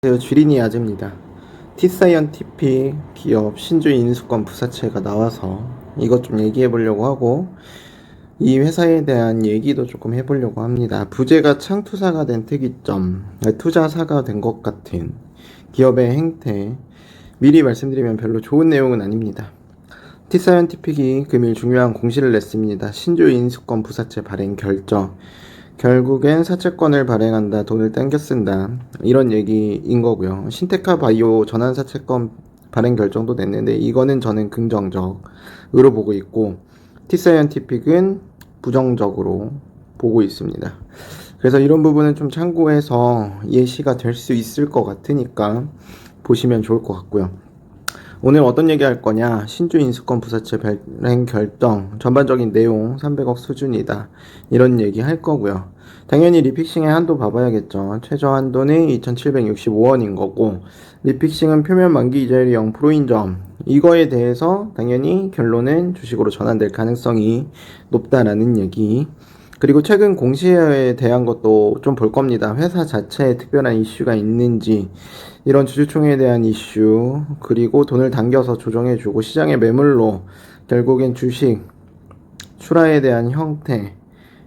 안녕하세요. 주린이 아재입니다. T사이언티픽 기업 신주 인수권 부사채가 나와서 이것 좀 얘기해 보려고 하고, 이 회사에 대한 얘기도 조금 해보려고 합니다. 부재가 창투사가 된 특이점, 투자사가 된 것 같은 기업의 행태, 미리 말씀드리면 별로 좋은 내용은 아닙니다. T사이언티픽이 금일 중요한 공시를 냈습니다. 신주 인수권 부사채 발행 결정. 결국엔 사채권을 발행한다, 돈을 땡겨 쓴다, 이런 얘기인 거고요. 신테카 바이오 전환 사채권 발행 결정도 냈는데 이거는 저는 긍정적으로 보고 있고, T사이언티픽은 부정적으로 보고 있습니다. 그래서 이런 부분은 좀 참고해서 예시가 될 수 있을 것 같으니까 보시면 좋을 것 같고요. 오늘 어떤 얘기 할 거냐? 신주 인수권 부사채 발행 결정, 전반적인 내용 300억 수준이다, 이런 얘기 할 거고요. 당연히 리픽싱의 한도 봐봐야겠죠. 최저 한도는 2,765원인 거고, 리픽싱은 표면 만기 이자율이 0%인 점, 이거에 대해서 당연히 결론은 주식으로 전환될 가능성이 높다라는 얘기. 그리고 최근 공시에 대한 것도 좀 볼 겁니다. 회사 자체에 특별한 이슈가 있는지, 이런 주주총회에 대한 이슈, 그리고 돈을 당겨서 조정해주고 시장의 매물로 결국엔 주식 출하에 대한 형태,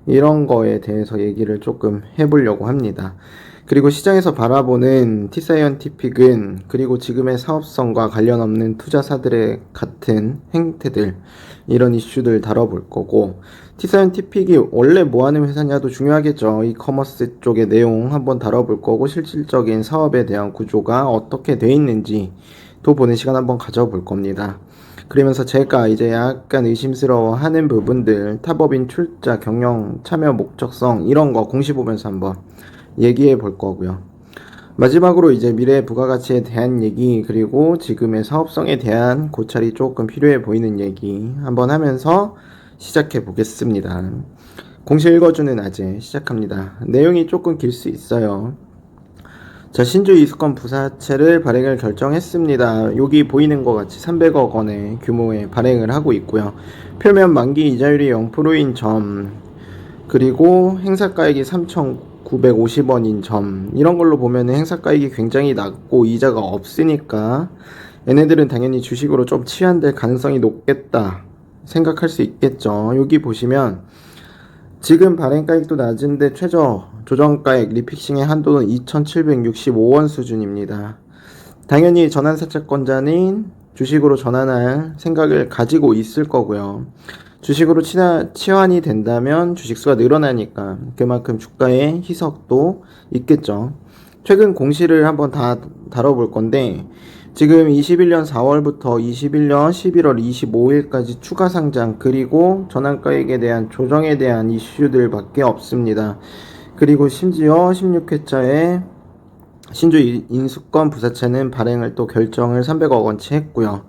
이런 거에 대해서 얘기를 조금 해보려고 합니다. 그리고 시장에서 바라보는 T사이언티픽은, 그리고 지금의 사업성과 관련 없는 투자사들의 같은 행태들, 이런 이슈들 다뤄볼 거고, T사이언티픽이 원래 뭐하는 회사냐도 중요하겠죠. 이커머스 쪽의 내용 한번 다뤄볼 거고, 실질적인 사업에 대한 구조가 어떻게 돼 있는지 또 보는 시간 한번 가져볼 겁니다. 그러면서 제가 이제 약간 의심스러워 하는 부분들, 타법인 출자, 경영, 참여 목적성, 이런 거 공시 보면서 한번 얘기해 볼 거고요. 마지막으로 이제 미래 부가가치에 대한 얘기, 그리고 지금의 사업성에 대한 고찰이 조금 필요해 보이는 얘기 한번 하면서 시작해 보겠습니다. 공시 읽어주는 아재 시작합니다. 내용이 조금 길 수 있어요. 자, 신주 인수권 부사채를 발행을 결정했습니다. 여기 보이는 것 같이 300억 원의 규모의 발행을 하고 있고요. 표면 만기 이자율이 0%인 점, 그리고 행사가액이 3,950원인 점, 이런 걸로 보면 행사가액이 굉장히 낮고 이자가 없으니까 얘네들은 당연히 주식으로 좀 치환될 가능성이 높겠다 생각할 수 있겠죠. 여기 보시면 지금 발행가액도 낮은데 최저 조정가액 리픽싱의 한도는 2,765원 수준입니다. 당연히 전환사채권자는 주식으로 전환할 생각을 가지고 있을 거고요. 주식으로 치환이 된다면 주식수가 늘어나니까 그만큼 주가의 희석도 있겠죠. 최근 공시를 한번 다 다뤄볼 건데, 지금 21년 4월부터 21년 11월 25일까지 추가 상장, 그리고 전환가액에 대한 조정에 대한 이슈들 밖에 없습니다. 그리고 심지어 16회차에 신주 인수권 부사채는 발행을 또 결정을 300억 원치 했고요.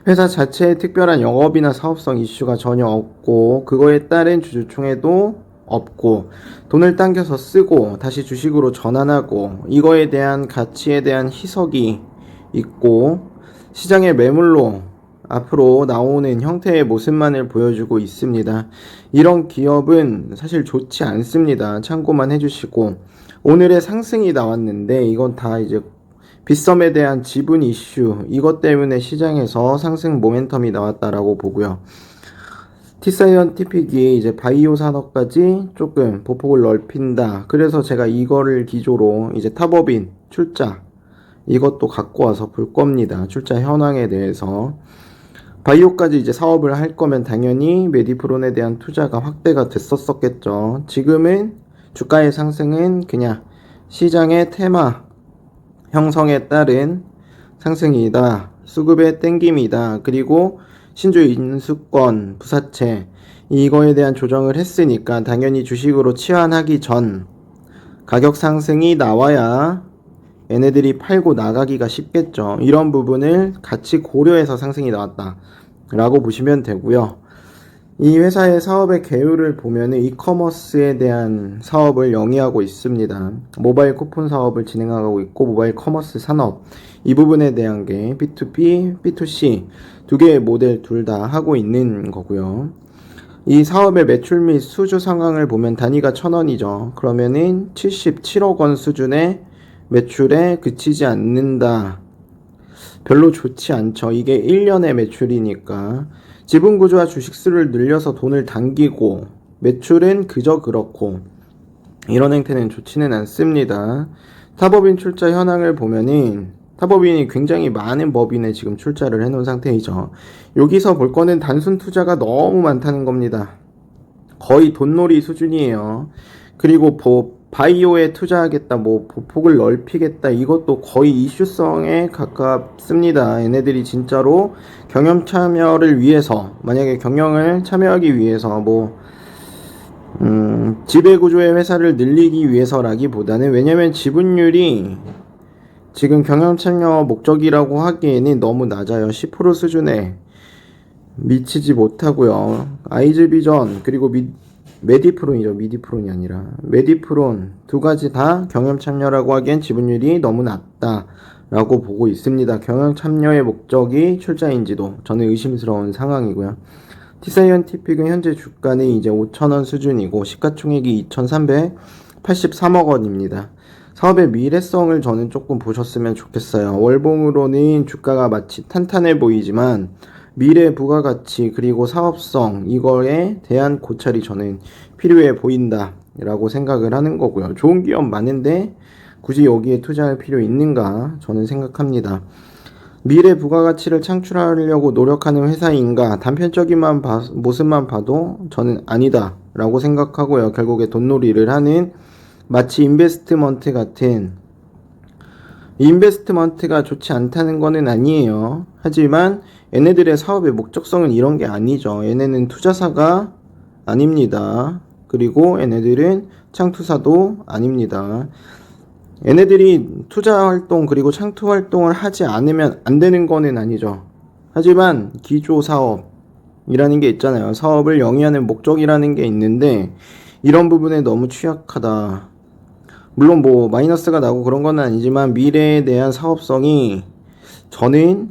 회사 자체에 특별한 영업이나 사업성 이슈가 전혀 없고, 그거에 따른 주주총회도 없고, 돈을 당겨서 쓰고 다시 주식으로 전환하고, 이거에 대한 가치에 대한 희석이 있고, 시장의 매물로 앞으로 나오는 형태의 모습만을 보여주고 있습니다. 이런 기업은 사실 좋지 않습니다. 참고만 해주시고, 오늘의 상승이 나왔는데 이건 다 이제 빗썸에 대한 지분 이슈, 이것 때문에 시장에서 상승 모멘텀이 나왔다라고 보고요. T사이언티픽이 이제 바이오 산업까지 조금 보폭을 넓힌다. 그래서 제가 이거를 기조로 이제 타법인 출자, 이것도 갖고 와서 볼 겁니다. 출자 현황에 대해서. 바이오까지 이제 사업을 할 거면 당연히 메디프론에 대한 투자가 확대가 됐었겠죠. 지금은 주가의 상승은 그냥 시장의 테마 형성에 따른 상승이다, 수급의 땡김이다, 그리고 신주 인수권 부사채 이거에 대한 조정을 했으니까 당연히 주식으로 치환하기 전 가격 상승이 나와야 얘네들이 팔고 나가기가 쉽겠죠. 이런 부분을 같이 고려해서 상승이 나왔다 라고 보시면 되고요. 이 회사의 사업의 계율을 보면 이커머스에 대한 사업을 영위하고 있습니다. 모바일 쿠폰 사업을 진행하고 있고, 모바일 커머스 산업, 이 부분에 대한 게 B2B, B2C 두 개의 모델 둘 다 하고 있는 거고요. 이 사업의 매출 및 수주 상황을 보면 단위가 1,000원이죠. 그러면은 77억 원 수준의 매출에 그치지 않는다. 별로 좋지 않죠. 이게 1년의 매출이니까. 지분 구조와 주식수를 늘려서 돈을 당기고 매출은 그저 그렇고 이런 행태는 좋지는 않습니다. 타법인 출자 현황을 보면은 타법인이 굉장히 많은 법인에 지금 출자를 해놓은 상태이죠. 여기서 볼 거는 단순 투자가 너무 많다는 겁니다. 거의 돈놀이 수준이에요. 그리고 바이오에 투자하겠다, 보폭을 넓히겠다, 이것도 거의 이슈성에 가깝습니다. 얘네들이 진짜로 경영 참여를 위해서, 만약에 경영을 참여하기 위해서, 지배구조의 회사를 늘리기 위해서라기보다는, 왜냐면 지분율이 지금 경영 참여 목적이라고 하기에는 너무 낮아요. 10% 수준에 미치지 못하고요. 아이즈비전 그리고 메디프론이죠. 미디프론이 아니라 메디프론 두 가지 다 경영 참여라고 하기엔 지분율이 너무 낮다라고 보고 있습니다. 경영 참여의 목적이 출자인지도 저는 의심스러운 상황이고요. 티사이언티픽은 현재 주가는 이제 5,000원 수준이고 시가총액이 2,383억 원입니다. 사업의 미래성을 저는 조금 보셨으면 좋겠어요. 월봉으로는 주가가 마치 탄탄해 보이지만 미래 부가가치 그리고 사업성 이거에 대한 고찰이 저는 필요해 보인다 라고 생각을 하는 거고요. 좋은 기업 많은데 굳이 여기에 투자할 필요 있는가 저는 생각합니다. 미래 부가가치를 창출하려고 노력하는 회사인가, 단편적인 모습만 봐도 저는 아니다 라고 생각하고요. 결국에 돈놀이를 하는, 마치 인베스트먼트 같은, 인베스트먼트가 좋지 않다는 거는 아니에요. 하지만 얘네들의 사업의 목적성은 이런 게 아니죠. 얘네는 투자사가 아닙니다. 그리고 얘네들은 창투사도 아닙니다. 얘네들이 투자 활동 그리고 창투 활동을 하지 않으면 안 되는 거는 아니죠. 하지만 기조 사업이라는 게 있잖아요. 사업을 영위하는 목적이라는 게 있는데 이런 부분에 너무 취약하다. 물론 마이너스가 나고 그런 건 아니지만 미래에 대한 사업성이 저는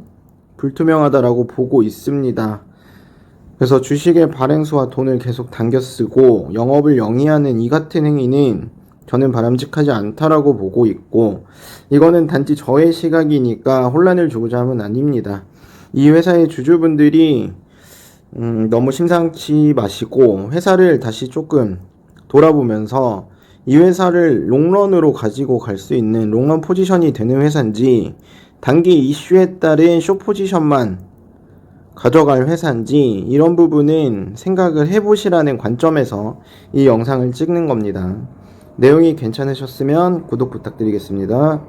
불투명하다라고 보고 있습니다. 그래서 주식의 발행수와 돈을 계속 당겨 쓰고 영업을 영위하는 이 같은 행위는 저는 바람직하지 않다라고 보고 있고, 이거는 단지 저의 시각이니까 혼란을 주고자 함은 아닙니다. 이 회사의 주주분들이 너무 심상치 마시고 회사를 다시 조금 돌아보면서 이 회사를 롱런으로 가지고 갈 수 있는 롱런 포지션이 되는 회사인지, 단기 이슈에 따른 숏 포지션만 가져갈 회사인지, 이런 부분은 생각을 해보시라는 관점에서 이 영상을 찍는 겁니다. 내용이 괜찮으셨으면 구독 부탁드리겠습니다.